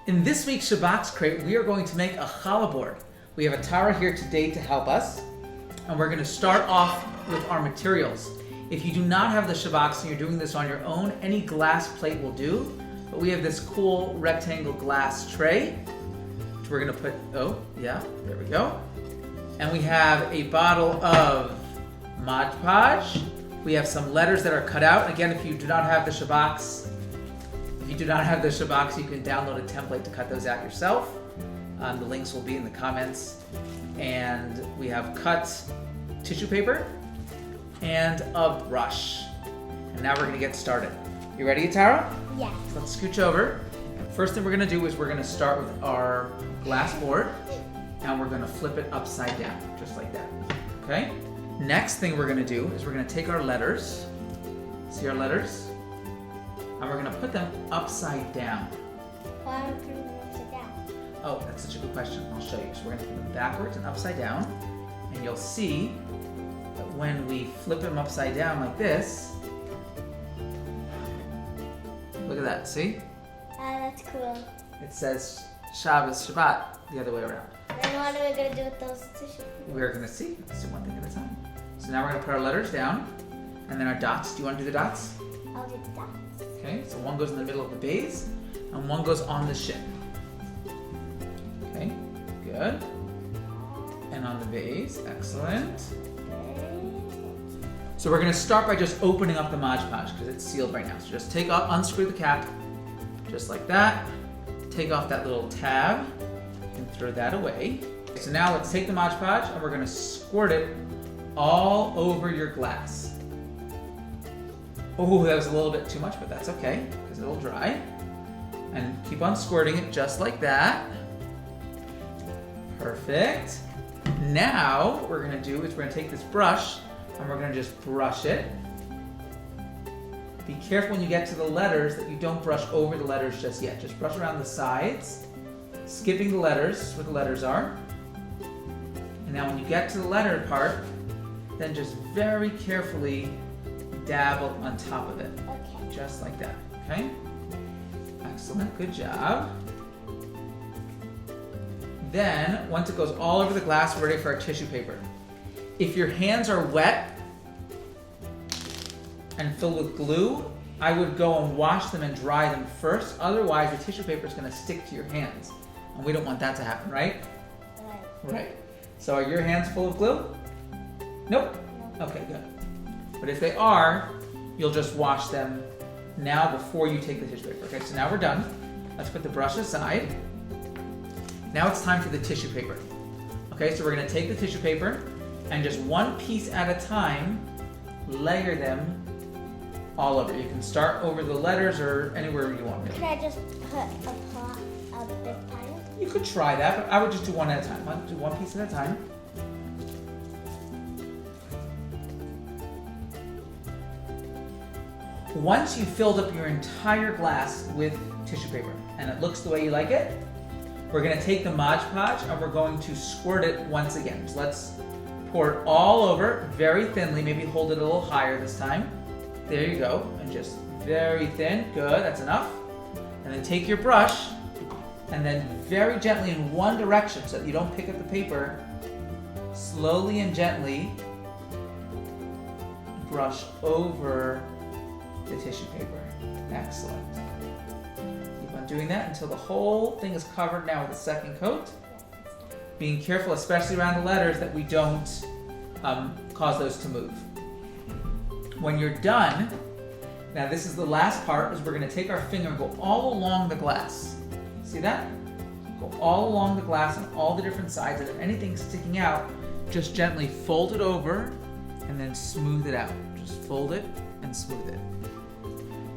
In this week's Shabbox Crate, we are going to make a challah board. We have a Tara here today to help us, and we're going to start off with our materials. If you do not have the Shabbox and you're doing this on your own, any glass plate will do, but we have this cool rectangle glass tray, which we're going to put, there we go. And we have a bottle of Mod Podge. We have some letters that are cut out. Again, if you do not have the Shabbox, you can download a template to cut those out yourself. The links will be in the comments. And we have cut tissue paper and a brush. And now we're going to get started. You ready, Tara? Yes. Let's scooch over. First thing we're going to do is we're going to start with our glass board, and we're going to flip it upside down, just like that. Okay? Next thing we're going to do is we're going to take our letters. See our letters? And we're going to put them upside down. Why are we putting them upside down? Oh, that's such a good question. I'll show you. So we're going to put them backwards and upside down. And you'll see that when we flip them upside down like this, look at that, see? That's cool. It says Shabbos, Shabbat, the other way around. Then what are we going to do with those tissue papers? We're going to see. Let's do one thing at a time. So now we're going to put our letters down, and then our dots. Do you want to do the dots? I'll do the dots. Okay, so one goes in the middle of the base, and one goes on the shin. Okay, good. And on the base, excellent. So we're going to start by just opening up the Mod Podge because it's sealed right now. So just unscrew the cap, just like that. Take off that little tab and throw that away. So now let's take the Mod Podge and we're going to squirt it all over your glass. Oh, that was a little bit too much, but that's okay because it'll dry. And keep on squirting it just like that. Perfect. Now what we're going to do is we're going to take this brush and we're going to just brush it. Be careful when you get to the letters that you don't brush over the letters just yet. Just brush around the sides, skipping the letters where the letters are. And now when you get to the letter part, then just very carefully dabble on top of it. Okay. Just like that, okay? Excellent, good job. Then, once it goes all over the glass, we're ready for our tissue paper. If your hands are wet and filled with glue, I would go and wash them and dry them first. Otherwise, the tissue paper is going to stick to your hands. And we don't want that to happen, right? Right. So are your hands full of glue? Nope. Okay, good. But if they are, you'll just wash them now before you take the tissue paper. Okay, so now we're done. Let's put the brush aside. Now it's time for the tissue paper. Okay, so we're going to take the tissue paper and just one piece at a time, layer them all over. You can start over the letters or anywhere you want. Can I just put a big pile? You could try that, but I would just do one at a time. Do one piece at a time. Once you've filled up your entire glass with tissue paper and it looks the way you like it, we're going to take the Mod Podge and we're going to squirt it once again. So let's pour it all over very thinly, maybe hold it a little higher this time. There you go, and just very thin, good, that's enough. And then take your brush and then very gently in one direction so that you don't pick up the paper, slowly and gently brush over the tissue paper. Excellent. Keep on doing that until the whole thing is covered now with a second coat. Being careful, especially around the letters, that we don't cause those to move. When you're done, now this is the last part, is we're going to take our finger and go all along the glass. See that? Go all along the glass on all the different sides, and if anything's sticking out, just gently fold it over and then smooth it out. Just fold it and smooth it.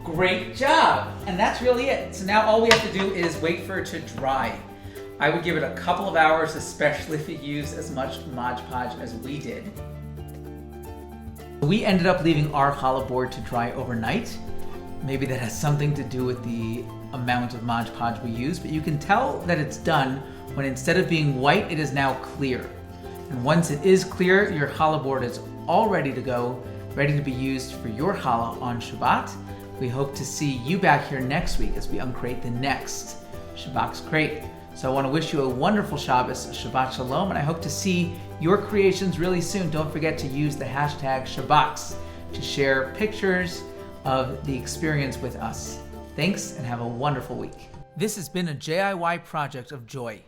Great job! And that's really it. So now all we have to do is wait for it to dry. I would give it a couple of hours, especially if you use as much Mod Podge as we did. We ended up leaving our challah board to dry overnight. Maybe that has something to do with the amount of Mod Podge we use, but you can tell that it's done when instead of being white, it is now clear. And once it is clear, your challah board is all ready to go, ready to be used for your challah on Shabbat. We hope to see you back here next week as we uncrate the next Shabbat's great. So I want to wish you a wonderful Shabbos, Shabbat Shalom, and I hope to see your creations really soon. Don't forget to use the hashtag Shabbots to share pictures of the experience with us. Thanks and have a wonderful week. This has been a JIY project of joy.